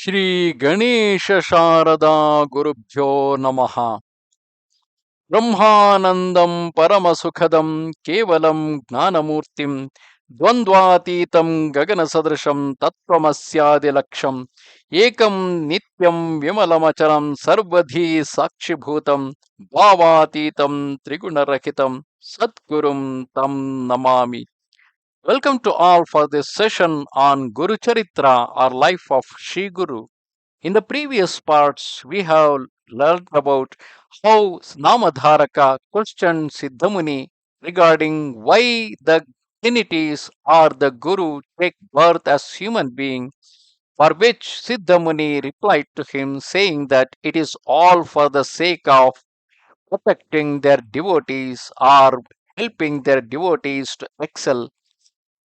Shri Ganesha Sharada Gurubhyo Namaha. Brahmanandam Paramasukhadam Kevalam Gnanamurtim Dvandvatitam Gaganasadrasham Tattvamasyadilaksham Ekam Nityam Vimalamacharam Sarvadhi Sakshibhutam Bhavatitam Trigunarakitam Satgurum Tam Namami. Welcome to all for this session on Guru Charitra or life of Sri Guru. In the previous parts, we have learned about how Namadharaka questioned Siddha Muni regarding why the Trinities or the Guru take birth as human being, for which Siddha Muni replied to him saying that it is all for the sake of protecting their devotees or helping their devotees to excel.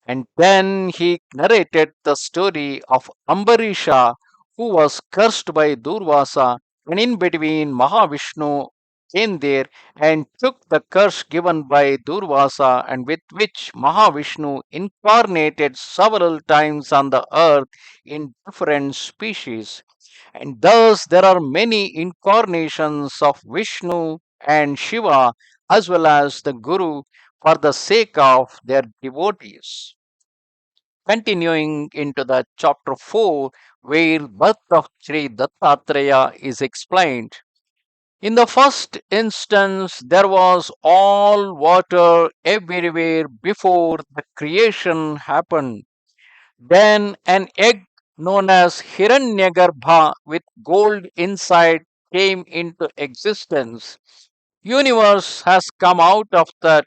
And then he narrated the story of Ambarisha, who was cursed by Durvasa, and in between Mahavishnu came there and took the curse given by Durvasa, and with which Mahavishnu incarnated several times on the earth in different species. And thus there are many incarnations of Vishnu and Shiva as well as the Guru for the sake of their devotees. Continuing into the chapter 4, where birth of Sri Dattatreya is explained. In the first instance, there was all water everywhere before the creation happened. Then an egg known as Hiranyagarbha with gold inside came into existence. Universe has come out of that.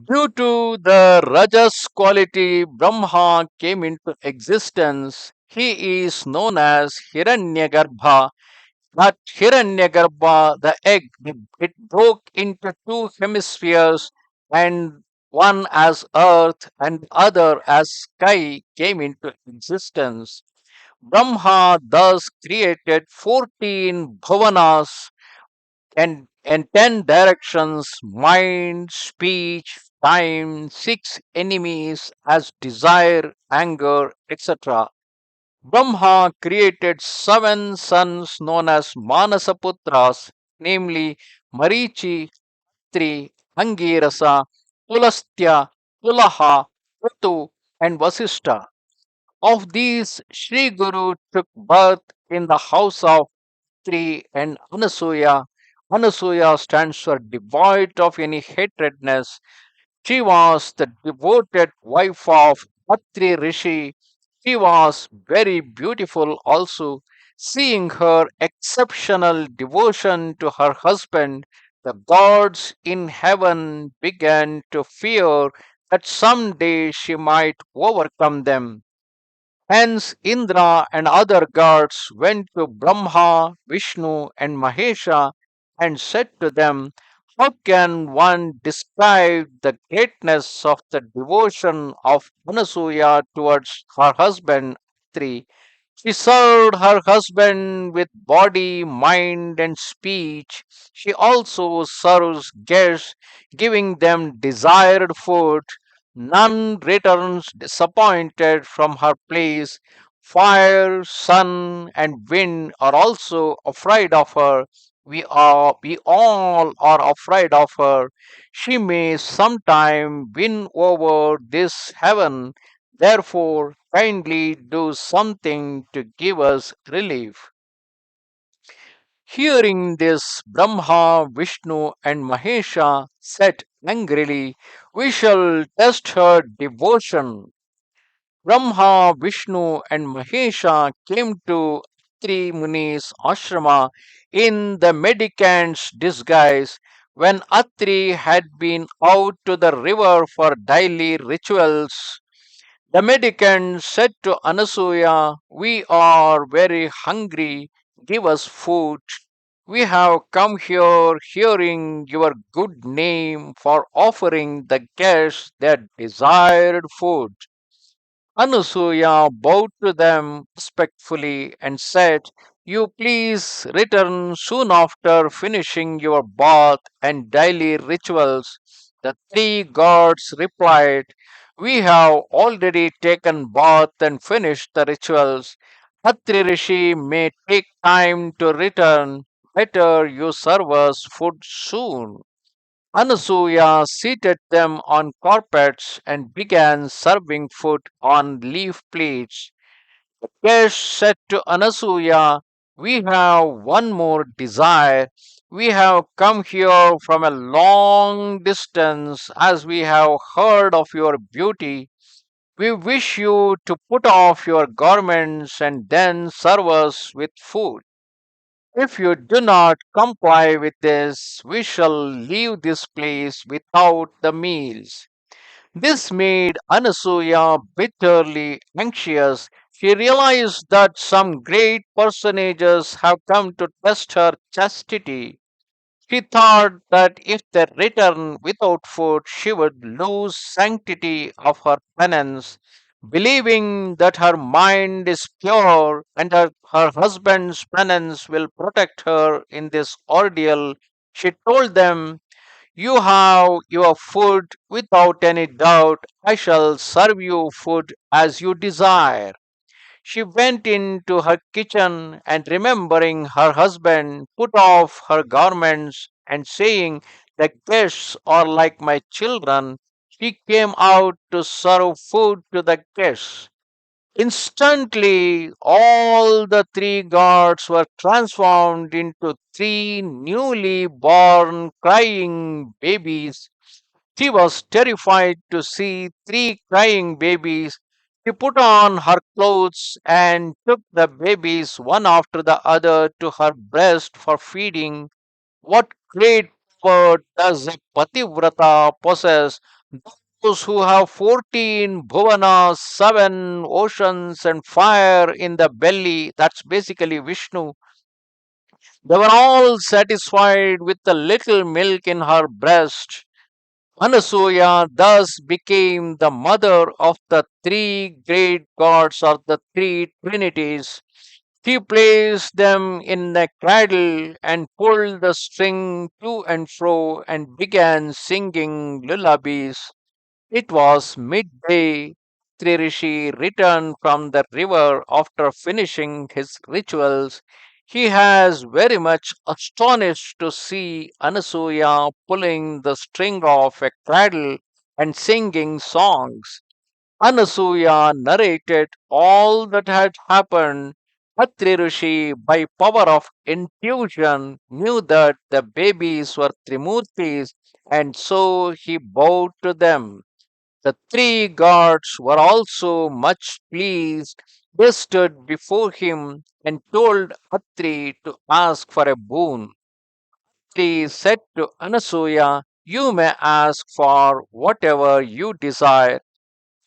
Due to the Rajas quality, Brahma came into existence. He is known as Hiranyagarbha. That Hiranyagarbha, the egg, it broke into two hemispheres, and one as earth and other as sky came into existence. Brahma thus created 14 bhuvanas and 10 directions: mind, speech, time, 6 enemies as desire, anger, etc. Brahma created 7 sons known as Manasaputras, namely Marichi, Atri, Angirasa, Pulastya, Pulaha, Utu, and Vasishtha. Of these, Sri Guru took birth in the house of Atri and Anasuya. Anasuya stands for devoid of any hatredness. She was the devoted wife of Atri Rishi. She was very beautiful also. Seeing her exceptional devotion to her husband, the gods in heaven began to fear that someday she might overcome them. Hence, Indra and other gods went to Brahma, Vishnu, and Mahesha and said to them, how can one describe the greatness of the devotion of Anasuya towards her husband Atri? She served her husband with body, mind, and speech. She also serves guests, giving them desired food. None returns disappointed from her place. Fire, sun, and wind are also afraid of her. We all are afraid of her. She may sometime win over this heaven. Therefore, kindly do something to give us relief. Hearing this, Brahma, Vishnu, and Mahesha said angrily, we shall test her devotion. Brahma, Vishnu, and Mahesha came to Atri Muni's ashrama in the medicant's disguise when Atri had been out to the river for daily rituals. The medicant said to Anasuya, we are very hungry, give us food. We have come here hearing your good name for offering the guests their desired food. Anasuya bowed to them respectfully and said, you please return soon after finishing your bath and daily rituals. The three gods replied, we have already taken bath and finished the rituals. Atri Rishi may take time to return. Better you serve us food soon. Anasuya seated them on carpets and began serving food on leaf plates. Kesh said to Anasuya, "We have one more desire. We have come here from a long distance as we have heard of your beauty. We wish you to put off your garments and then serve us with food. If you do not comply with this, we shall leave this place without the meals." This made Anasuya bitterly anxious. She realized that some great personages have come to test her chastity. She thought that if they returned without food, she would lose sanctity of her penance. Believing that her mind is pure and her husband's penance will protect her in this ordeal, she told them, "You have your food without any doubt. I shall serve you food as you desire." She went into her kitchen and, remembering her husband, put off her garments and saying, "The guests are like my children," she came out to serve food to the guests. Instantly, all the three gods were transformed into three newly born crying babies. She was terrified to see three crying babies. She put on her clothes and took the babies one after the other to her breast for feeding. What great power does a Pativrata possess? Those who have 14 bhuvanas, 7 oceans, and fire in the belly, that's basically Vishnu. They were all satisfied with the little milk in her breast. Anasuya thus became the mother of the three great gods or the three trinities. He placed them in a cradle and pulled the string to and fro and began singing lullabies. It was midday. Tririshi returned from the river after finishing his rituals. He has very much astonished to see Anasuya pulling the string of a cradle and singing songs. Anasuya narrated all that had happened. Atri Rishi, by power of intuition, knew that the babies were Trimurtis, and so he bowed to them. The three gods were also much pleased. They stood before him and told Atri to ask for a boon. Atri said to Anasuya, "You may ask for whatever you desire."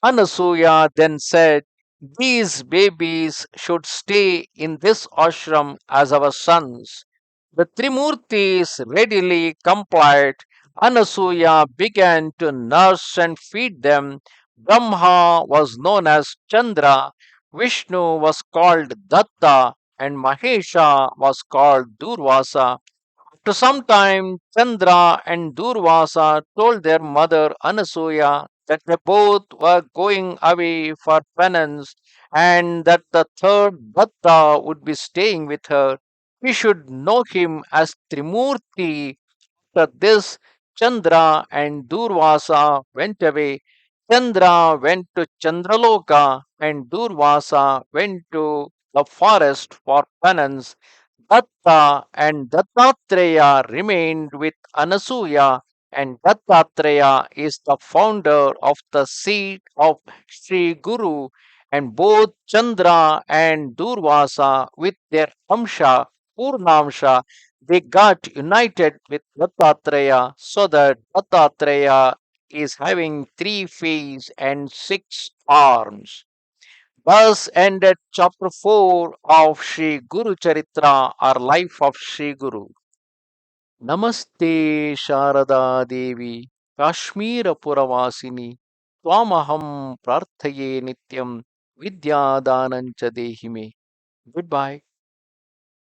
Anasuya then said, "These babies should stay in this ashram as our sons." The Trimurtis readily complied. Anasuya began to nurse and feed them. Brahma was known as Chandra, Vishnu was called Datta, and Mahesha was called Durvasa. After some time, Chandra and Durvasa told their mother Anasuya that they both were going away for penance and that the third Datta would be staying with her. We should know him as Trimurti. After this, Chandra and Durvasa went away. Chandra went to Chandraloka and Durvasa went to the forest for penance. Datta and Dattatreya remained with Anasuya, and Dattatreya is the founder of the seat of Sri Guru, and both Chandra and Durvasa with their Amsha, Purnamsha, they got united with Dattatreya so that Dattatreya is having three faces and six arms. Thus ended chapter 4 of Sri Guru Charitra or Life of Sri Guru. Namaste Sharada Devi Kashmira Puravasini Twamaham Prarthaye Nityam Vidyadanancha Dehime. Goodbye.